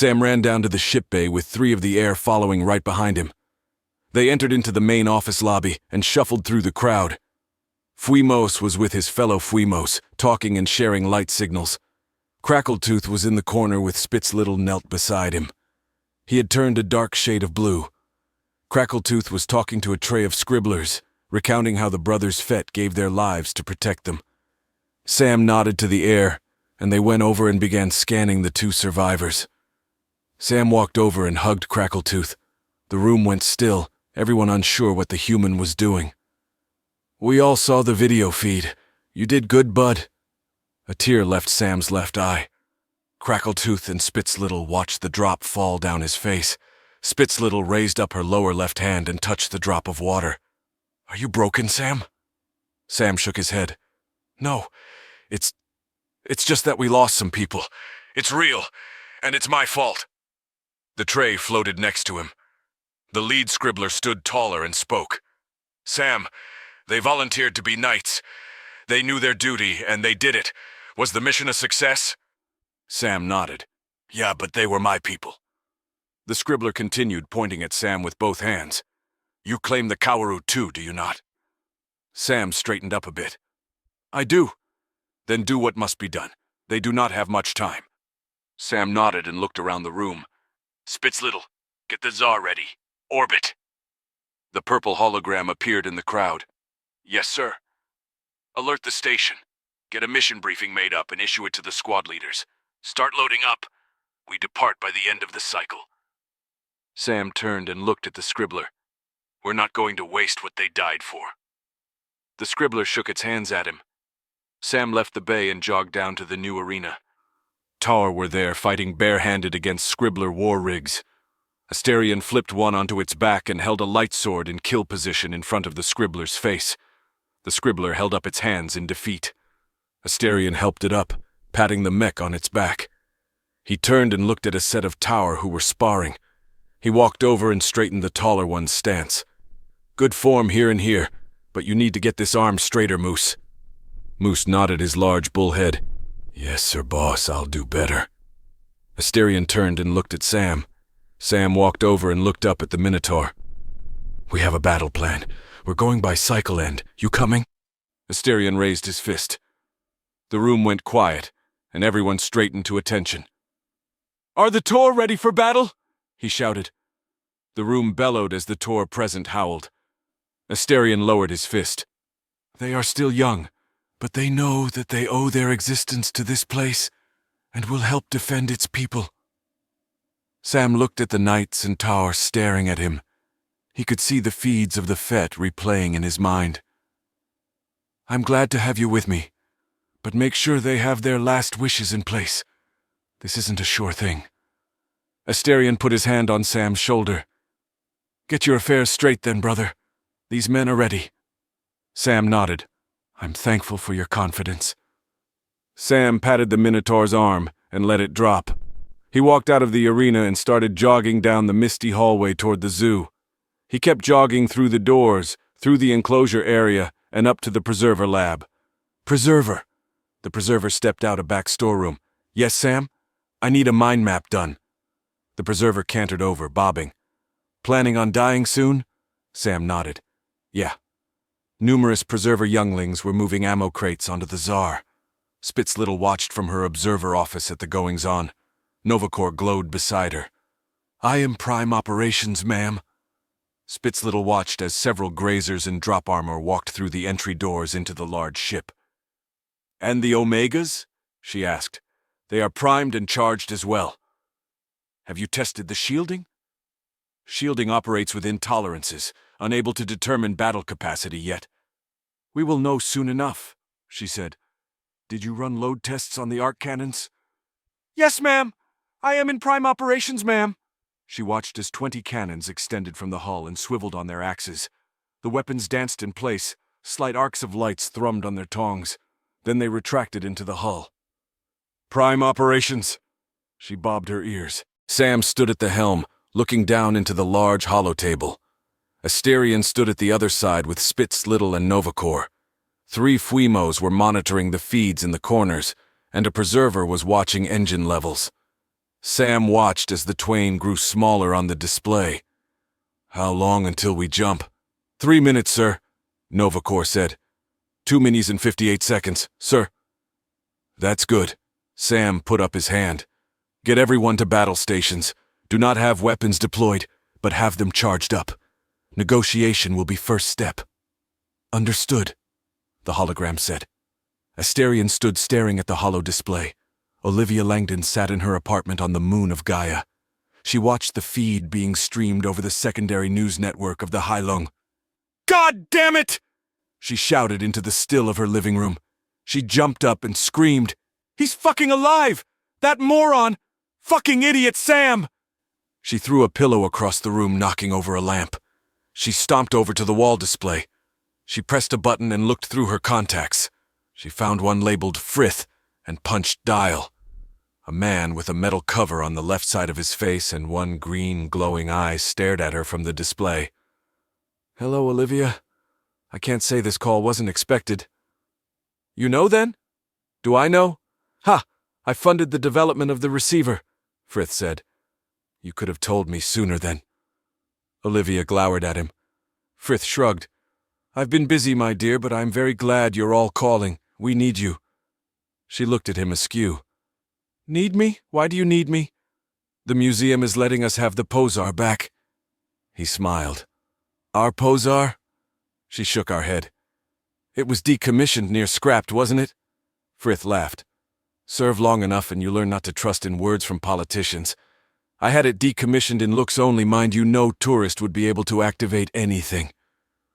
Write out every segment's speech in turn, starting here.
Sam ran down to the ship bay with 3 of the air following right behind him. They entered into the main office lobby and shuffled through the crowd. Fuimos was with his fellow Fuimos, talking and sharing light signals. Crackletooth was in the corner with Spitzlittle knelt beside him. He had turned a dark shade of blue. Crackletooth was talking to a tray of scribblers, recounting how the brothers Fett gave their lives to protect them. Sam nodded to the air, and they went over and began scanning the 2 survivors. Sam walked over and hugged Crackletooth. The room went still, everyone unsure what the human was doing. "We all saw the video feed. You did good, bud." A tear left Sam's left eye. Crackletooth and Spitzlittle watched the drop fall down his face. Spitzlittle raised up her lower left hand and touched the drop of water. "Are you broken, Sam?" Sam shook his head. "No, it's just that we lost some people. It's real, and it's my fault." The tray floated next to him. The lead scribbler stood taller and spoke. "Sam, they volunteered to be knights. They knew their duty, and they did it. Was the mission a success?" Sam nodded. "Yeah, but they were my people." The scribbler continued, pointing at Sam with both hands. "You claim the Kaworu too, do you not?" Sam straightened up a bit. "I do." "Then do what must be done. They do not have much time." Sam nodded and looked around the room. "Spitzlittle, get the Tsar ready. Orbit." The purple hologram appeared in the crowd. "Yes, sir." "Alert the station. Get a mission briefing made up and issue it to the squad leaders. Start loading up. We depart by the end of the cycle." Sam turned and looked at the scribbler. "We're not going to waste what they died for." The scribbler shook its hands at him. Sam left the bay and jogged down to the new arena. Tar were there fighting barehanded against scribbler war rigs. Asterion flipped one onto its back and held a light sword in kill position in front of the scribbler's face. The scribbler held up its hands in defeat. Asterion helped it up, patting the mech on its back. He turned and looked at a set of Tower who were sparring. He walked over and straightened the taller one's stance. "Good form here and here, but you need to get this arm straighter, Moose." Moose nodded his large bull head. "Yes, sir, boss, I'll do better." Asterion turned and looked at Sam. Sam walked over and looked up at the Minotaur. "We have a battle plan. We're going by cycle end. You coming?" Asterion raised his fist. The room went quiet, and everyone straightened to attention. "Are the Tor ready for battle?" he shouted. The room bellowed as the Tor present howled. Asterion lowered his fist. "They are still young, but they know that they owe their existence to this place, and will help defend its people." Sam looked at the knights and Tower staring at him. He could see the feeds of the Fett replaying in his mind. "I'm glad to have you with me, but make sure they have their last wishes in place. This isn't a sure thing." Asterion put his hand on Sam's shoulder. "Get your affairs straight then, brother. These men are ready." Sam nodded. "I'm thankful for your confidence." Sam patted the Minotaur's arm and let it drop. He walked out of the arena and started jogging down the misty hallway toward the zoo. He kept jogging through the doors, through the enclosure area, and up to the Preserver lab. "Preserver!" The Preserver stepped out a back storeroom. "Yes, Sam? I need a mind map done." The Preserver cantered over, bobbing. "Planning on dying soon?" Sam nodded. "Yeah." Numerous Preserver younglings were moving ammo crates onto the Tsar. Spitzlittle watched from her observer office at the goings-on. Novacor glowed beside her. "I am Prime Operations, ma'am." Spitzlittle watched as several grazers in drop armor walked through the entry doors into the large ship. "And the Omegas?" she asked. "They are primed and charged as well." "Have you tested the shielding?" "Shielding operates within tolerances, unable to determine battle capacity yet." "We will know soon enough," she said. "Did you run load tests on the arc cannons?" "Yes, ma'am. I am in prime operations, ma'am." She watched as 20 cannons extended from the hull and swiveled on their axes. The weapons danced in place, slight arcs of lights thrummed on their tongs. Then they retracted into the hull. "Prime operations." She bobbed her ears. Sam stood at the helm, looking down into the large holotable. Asterion stood at the other side with Spitzlittle and Novacor. 3 Fuimos were monitoring the feeds in the corners, and a Preserver was watching engine levels. Sam watched as the twain grew smaller on the display. "How long until we jump?" 3 minutes, sir, Novacor said. 2 minis and 58 seconds, sir. That's good. Sam put up his hand. Get everyone to battle stations. Do not have weapons deployed, but have them charged up. Negotiation will be first step. Understood, the hologram said. Asterion stood staring at the holo display. Olivia Langdon sat in her apartment on the moon of Gaia. She watched the feed being streamed over the secondary news network of the Heilung. "God damn it!" she shouted into the still of her living room. She jumped up and screamed, "He's fucking alive! That moron! Fucking idiot Sam!" She threw a pillow across the room, knocking over a lamp. She stomped over to the wall display. She pressed a button and looked through her contacts. She found one labeled Frith and punched dial. A man with a metal cover on the left side of his face and one green glowing eye stared at her from the display. "Hello, Olivia. I can't say this call wasn't expected." "You know then? Do I know?" "Ha! I funded the development of the receiver," Frith said. "You could have told me sooner then." Olivia glowered at him. Frith shrugged. "I've been busy, my dear, but I'm very glad you're all calling. We need you." She looked at him askew. "Need me? Why do you need me?" "The museum is letting us have the Posar back." He smiled. "Our Posar?" She shook her head. "It was decommissioned, near scrapped, wasn't it?" Frith laughed. "Serve long enough and you learn not to trust in words from politicians. I had it decommissioned in looks only, mind you, no tourist would be able to activate anything.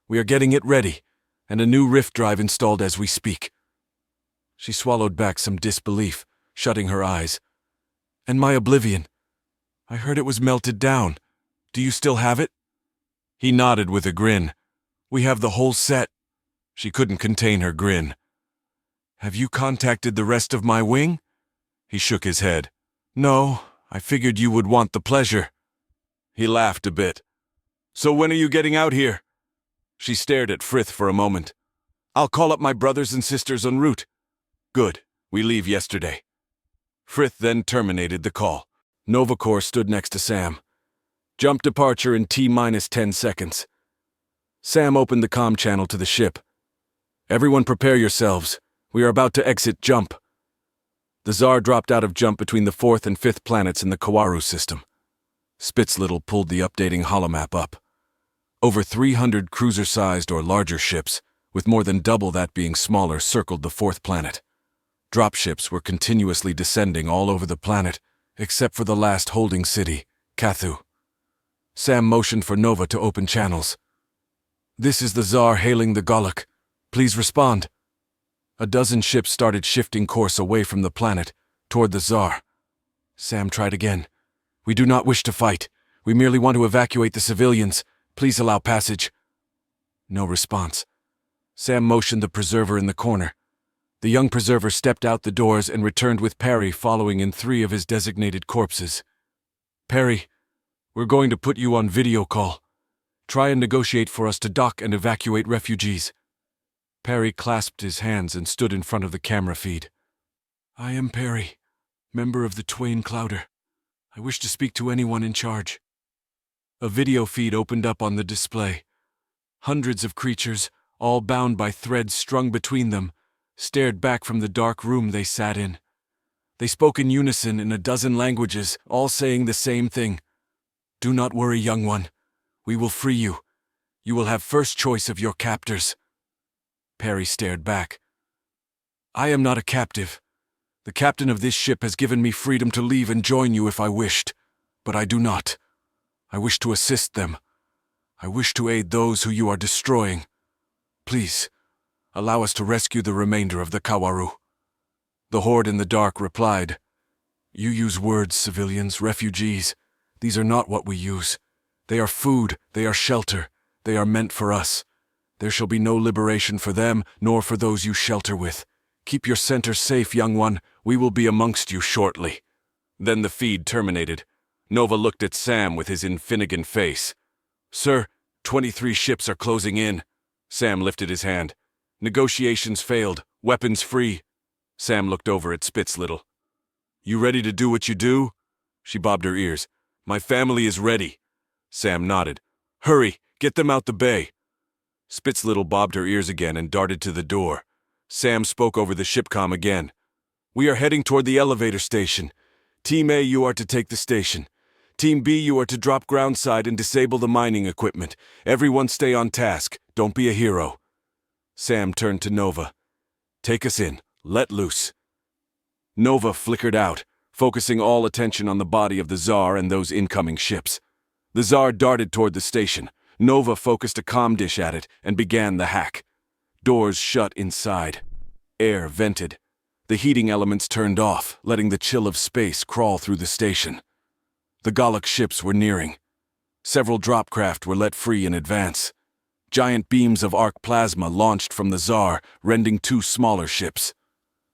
We are getting it ready, and a new rift drive installed as we speak." She swallowed back some disbelief, shutting her eyes. "And my Oblivion? I heard it was melted down. Do you still have it?" He nodded with a grin. "We have the whole set." She couldn't contain her grin. "Have you contacted the rest of my wing?" He shook his head. "No, I figured you would want the pleasure." He laughed a bit. "So when are you getting out here?" She stared at Frith for a moment. "I'll call up my brothers and sisters en route." "Good. We leave yesterday." Frith then terminated the call. Novacor stood next to Sam. "Jump departure in T-minus 10 seconds. Sam opened the comm channel to the ship. "Everyone prepare yourselves. We are about to exit jump." The Tsar dropped out of jump between the 4th and 5th planets in the Kawaru system. Spitzlittle pulled the updating holomap up. Over 300 cruiser-sized or larger ships, with more than double that being smaller, circled the 4th planet. Dropships were continuously descending all over the planet, except for the last holding city, Kathu. Sam motioned for Nova to open channels. "This is the Tsar hailing the Golok. Please respond." A dozen ships started shifting course away from the planet, toward the Tsar. Sam tried again. "We do not wish to fight. We merely want to evacuate the civilians. Please allow passage." No response. Sam motioned the preserver in the corner. The young preserver stepped out the doors and returned with Perry following in 3 of his designated corpses. "Perry, we're going to put you on video call. Try and negotiate for us to dock and evacuate refugees." Perry clasped his hands and stood in front of the camera feed. "I am Perry, member of the Twain Clouder. I wish to speak to anyone in charge." A video feed opened up on the display. Hundreds of creatures, all bound by threads strung between them, stared back from the dark room they sat in. They spoke in unison in a dozen languages, all saying the same thing. "Do not worry, young one. We will free you. You will have first choice of your captors." Perry stared back. "I am not a captive. The captain of this ship has given me freedom to leave and join you if I wished, but I do not. I wish to assist them. I wish to aid those who you are destroying. Please, allow us to rescue the remainder of the Kawaru." The horde in the dark replied, "You use words, civilians, refugees. These are not what we use. They are food, they are shelter, they are meant for us. There shall be no liberation for them, nor for those you shelter with. Keep your center safe, young one. We will be amongst you shortly." Then the feed terminated. Nova looked at Sam with his Infinnegan face. "Sir, 23 ships are closing in." Sam lifted his hand. "Negotiations failed. Weapons free." Sam looked over at Spitzlittle. "You ready to do what you do?" She bobbed her ears. My family is ready. Sam nodded. Hurry, get them out the bay. Spitzlittle bobbed her ears again and darted to the door. Sam spoke over the shipcom again. We are heading toward the elevator station. Team A, you are to take the station. Team B, you are to drop groundside and disable the mining equipment. Everyone stay on task. Don't be a hero. Sam turned to Nova. Take us in. Let loose. Nova flickered out, focusing all attention on the body of the Tsar and those incoming ships. The Tsar darted toward the station. Nova focused a comm dish at it and began the hack. Doors shut inside. Air vented. The heating elements turned off, letting the chill of space crawl through the station. The Galak ships were nearing. Several drop craft were let free in advance. Giant beams of arc plasma launched from the Tsar, rending 2 smaller ships.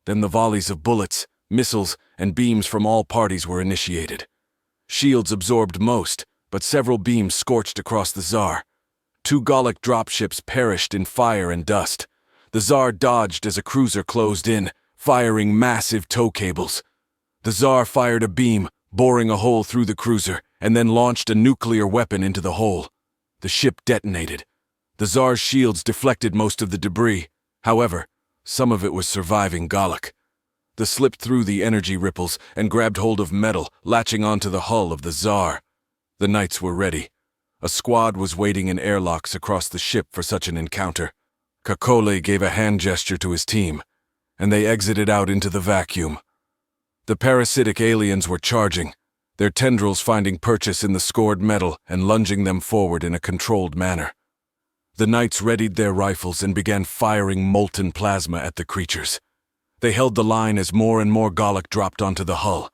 Then the volleys of bullets, missiles, and beams from all parties were initiated. Shields absorbed most, but several beams scorched across the Tsar. 2 Galak dropships perished in fire and dust. The Tsar dodged as a cruiser closed in, firing massive tow cables. The Tsar fired a beam, boring a hole through the cruiser, and then launched a nuclear weapon into the hole. The ship detonated. The Tsar's shields deflected most of the debris. However, some of it was surviving Galak. The slipped through the energy ripples and grabbed hold of metal, latching onto the hull of the Tsar. The knights were ready. A squad was waiting in airlocks across the ship for such an encounter. Kakole gave a hand gesture to his team, and they exited out into the vacuum. The parasitic aliens were charging, their tendrils finding purchase in the scored metal and lunging them forward in a controlled manner. The knights readied their rifles and began firing molten plasma at the creatures. They held the line as more and more Galak dropped onto the hull.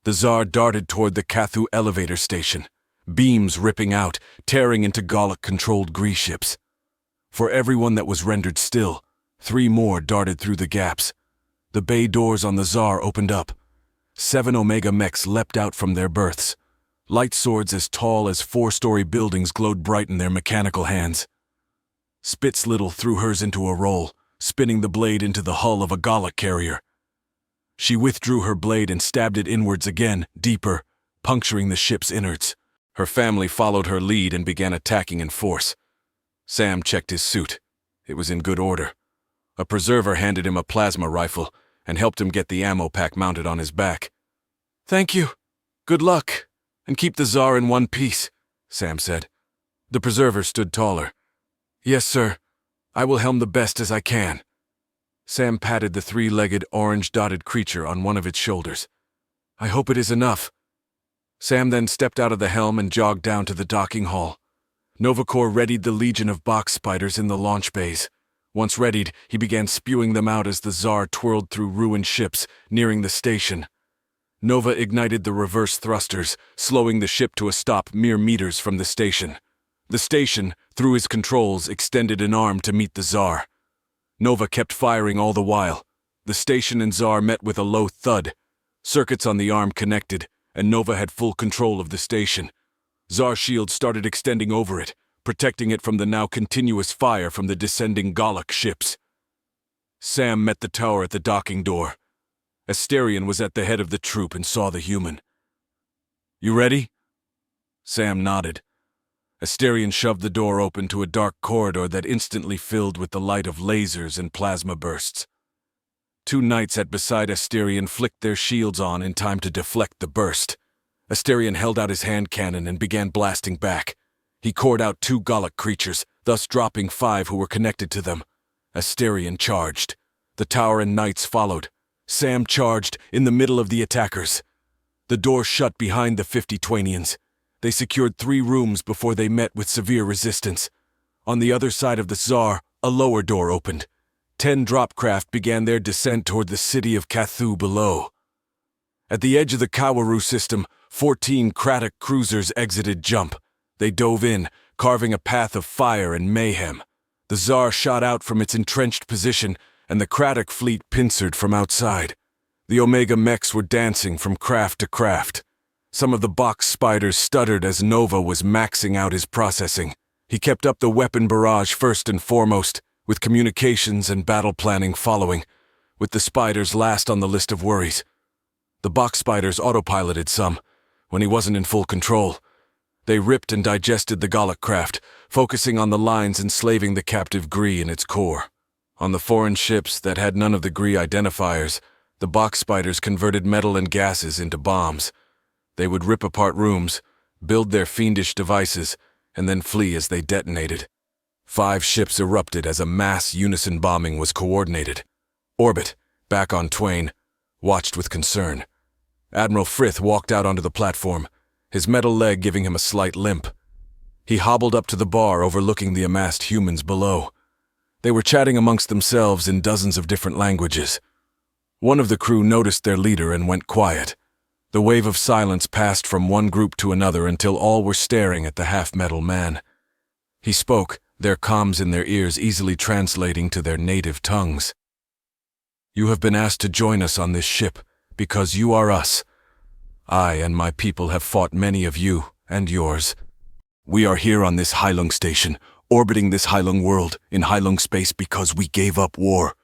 The Tsar darted toward the Cathu elevator station, beams ripping out, tearing into Galak-controlled Grease ships. For everyone that was rendered still, 3 more darted through the gaps. The bay doors on the Tsar opened up. 7 Omega mechs leapt out from their berths. Light swords as tall as 4-story buildings glowed bright in their mechanical hands. Spitzlittle threw hers into a roll, spinning the blade into the hull of a Galak carrier. She withdrew her blade and stabbed it inwards again, deeper, puncturing the ship's innards. Her family followed her lead and began attacking in force. Sam checked his suit. It was in good order. A preserver handed him a plasma rifle and helped him get the ammo pack mounted on his back. Thank you. Good luck. And keep the Tsar in one piece, Sam said. The preserver stood taller. Yes, sir. I will helm the best as I can. Sam patted the 3-legged, orange-dotted creature on one of its shoulders. I hope it is enough. Sam then stepped out of the helm and jogged down to the docking hall. Novacor readied the legion of box spiders in the launch bays. Once readied, he began spewing them out as the Tsar twirled through ruined ships, nearing the station. Nova ignited the reverse thrusters, slowing the ship to a stop mere meters from the station. The station, through his controls, extended an arm to meet the Tsar. Nova kept firing all the while. The station and Tsar met with a low thud. Circuits on the arm connected, and Nova had full control of the station. Tsar's shield started extending over it, protecting it from the now continuous fire from the descending Galak ships. Sam met the tower at the docking door. Asterion was at the head of the troop and saw the human. You ready? Sam nodded. Asterion shoved the door open to a dark corridor that instantly filled with the light of lasers and plasma bursts. 2 knights at beside Asterion flicked their shields on in time to deflect the burst. Asterion held out his hand cannon and began blasting back. He cored out 2 Galak creatures, thus dropping 5 who were connected to them. Asterion charged. The tower and knights followed. Sam charged in the middle of the attackers. The door shut behind the 50 Twanians. They secured 3 rooms before they met with severe resistance. On the other side of the Tsar, a lower door opened. 10 dropcraft began their descent toward the city of Cathu below. At the edge of the Kawaru system, 14 Kratok cruisers exited jump. They dove in, carving a path of fire and mayhem. The Tsar shot out from its entrenched position, and the Kratok fleet pincered from outside. The Omega mechs were dancing from craft to craft. Some of the box spiders stuttered as Nova was maxing out his processing. He kept up the weapon barrage first and foremost, with communications and battle planning following, with the spiders last on the list of worries. The box spiders autopiloted some, when he wasn't in full control. They ripped and digested the Gallic craft, focusing on the lines enslaving the captive Gree in its core. On the foreign ships that had none of the Gree identifiers, the box spiders converted metal and gases into bombs. They would rip apart rooms, build their fiendish devices, and then flee as they detonated. 5 ships erupted as a mass unison bombing was coordinated. Orbit, back on Twain, watched with concern. Admiral Frith walked out onto the platform, his metal leg giving him a slight limp. He hobbled up to the bar overlooking the amassed humans below. They were chatting amongst themselves in dozens of different languages. One of the crew noticed their leader and went quiet. The wave of silence passed from one group to another until all were staring at the half-metal man. He spoke, their comms in their ears easily translating to their native tongues. "You have been asked to join us on this ship, because you are us. I and my people have fought many of you and yours. We are here on this Heilung station, orbiting this Heilung world in Heilung space because we gave up war."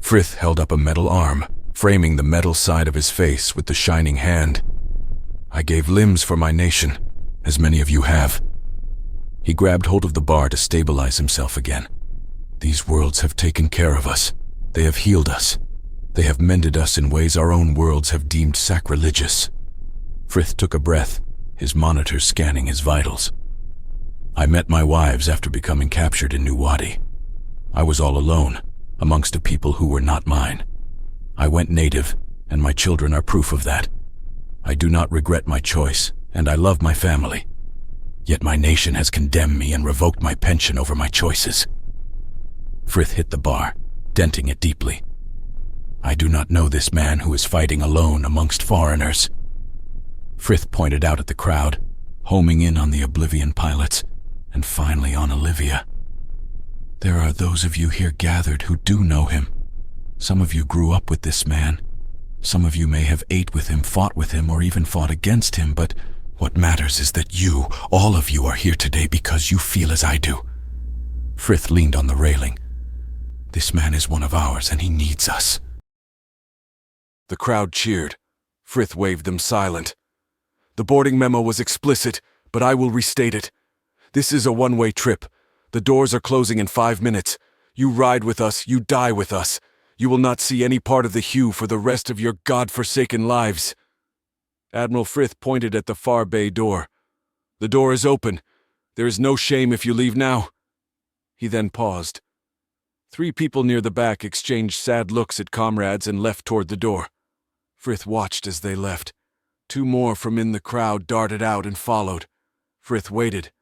Frith held up a metal arm, framing the metal side of his face with the shining hand. "I gave limbs for my nation, as many of you have." He grabbed hold of the bar to stabilize himself again. "These worlds have taken care of us. They have healed us. They have mended us in ways our own worlds have deemed sacrilegious." Frith took a breath, his monitors scanning his vitals. "I met my wives after becoming captured in New Wadi. I was all alone, amongst a people who were not mine. I went native, and my children are proof of that. I do not regret my choice, and I love my family. Yet my nation has condemned me and revoked my pension over my choices." Frith hit the bar, denting it deeply. "I do not know this man who is fighting alone amongst foreigners." Frith pointed out at the crowd, homing in on the Oblivion pilots, and finally on Olivia. "There are those of you here gathered who do know him. Some of you grew up with this man. Some of you may have ate with him, fought with him, or even fought against him, but what matters is that you, all of you, are here today because you feel as I do." Frith leaned on the railing. "This man is one of ours, and he needs us." The crowd cheered. Frith waved them silent. "The boarding memo was explicit, but I will restate it. This is a one-way trip. The doors are closing in 5 minutes. You ride with us, you die with us. You will not see any part of the Hue for the rest of your God-forsaken lives." Admiral Frith pointed at the far bay door. "The door is open. There is no shame if you leave now." He then paused. 3 people near the back exchanged sad looks at comrades and left toward the door. Frith watched as they left. 2 more from in the crowd darted out and followed. Frith waited.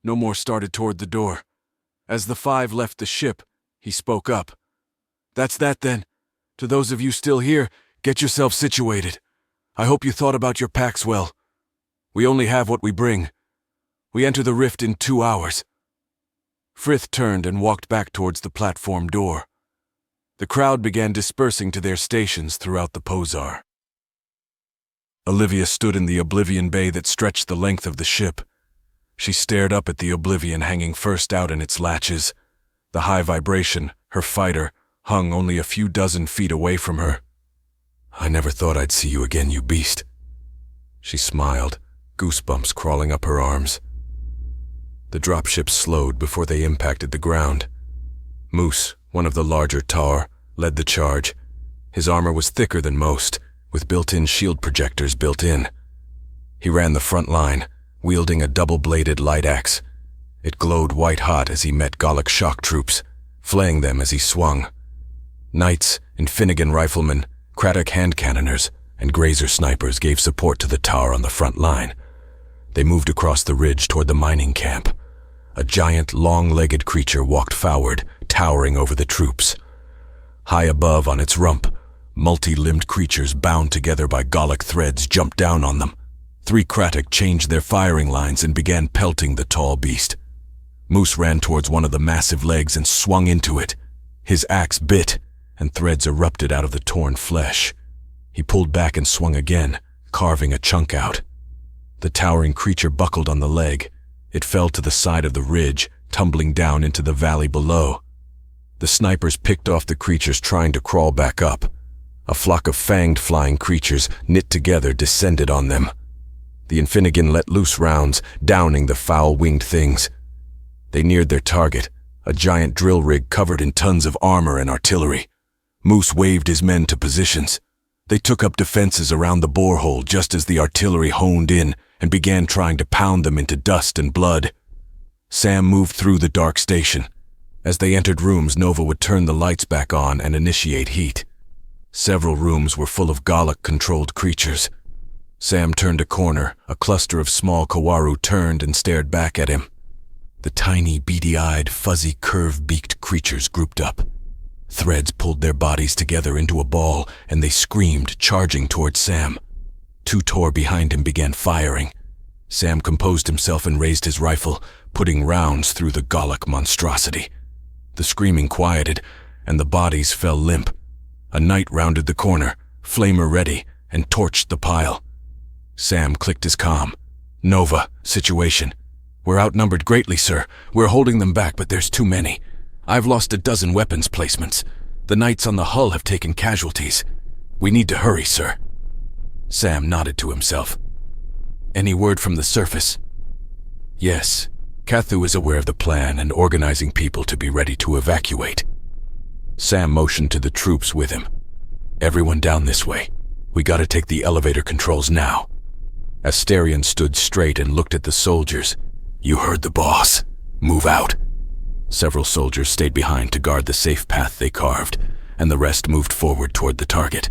No more started toward the door. As the 5 left the ship, he spoke up. "That's that then. To those of you still here, get yourselves situated. I hope you thought about your packs well. We only have what we bring. We enter the rift in 2 hours." Frith turned and walked back towards the platform door. The crowd began dispersing to their stations throughout the Posar. Olivia stood in the Oblivion bay that stretched the length of the ship. She stared up at the Oblivion hanging first out in its latches. The high vibration, her fighter, hung only a few dozen feet away from her. "I never thought I'd see you again, you beast." She smiled, goosebumps crawling up her arms. The dropship slowed before they impacted the ground. Moose, one of the larger Tar, led the charge. His armor was thicker than most, with built-in shield projectors built in. He ran the front line, wielding a double-bladed light axe. It glowed white-hot as he met Gallic shock troops, flaying them as he swung. Knights and Finnegan riflemen, Craddock hand cannoners, and Grazer snipers gave support to the Tar on the front line. They moved across the ridge toward the mining camp. A giant, long-legged creature walked forward, towering over the troops. High above on its rump, multi-limbed creatures bound together by Gallic threads jumped down on them. 3 Craddock changed their firing lines and began pelting the tall beast. Moose ran towards one of the massive legs and swung into it. His axe bit, and threads erupted out of the torn flesh. He pulled back and swung again, carving a chunk out. The towering creature buckled on the leg. It fell to the side of the ridge, tumbling down into the valley below. The snipers picked off the creatures trying to crawl back up. A flock of fanged flying creatures, knit together, descended on them. The Infinigan let loose rounds, downing the foul-winged things. They neared their target, a giant drill rig covered in tons of armor and artillery. Moose waved his men to positions. They took up defenses around the borehole just as the artillery honed in and began trying to pound them into dust and blood. Sam moved through the dark station. As they entered rooms, Nova would turn the lights back on and initiate heat. Several rooms were full of Galak-controlled creatures. Sam turned a corner. A cluster of small Kawaru turned and stared back at him. The tiny, beady-eyed, fuzzy, curve-beaked creatures grouped up. Threads pulled their bodies together into a ball, and they screamed, charging toward Sam. Two Tor behind him began firing. Sam composed himself and raised his rifle, putting rounds through the Galak monstrosity. The screaming quieted, and the bodies fell limp. A knight rounded the corner, flamer ready, and torched the pile. Sam clicked his comm. "Nova, situation. We're outnumbered greatly, sir. We're holding them back, but there's too many. I've lost a dozen weapons placements. The knights on the hull have taken casualties. We need to hurry, sir." Sam nodded to himself. "Any word from the surface?" "Yes. Kathu is aware of the plan and organizing people to be ready to evacuate." Sam motioned to the troops with him. "Everyone down this way. We gotta take the elevator controls now." Asterion stood straight and looked at the soldiers. "You heard the boss. Move out." Several soldiers stayed behind to guard the safe path they carved, and the rest moved forward toward the target.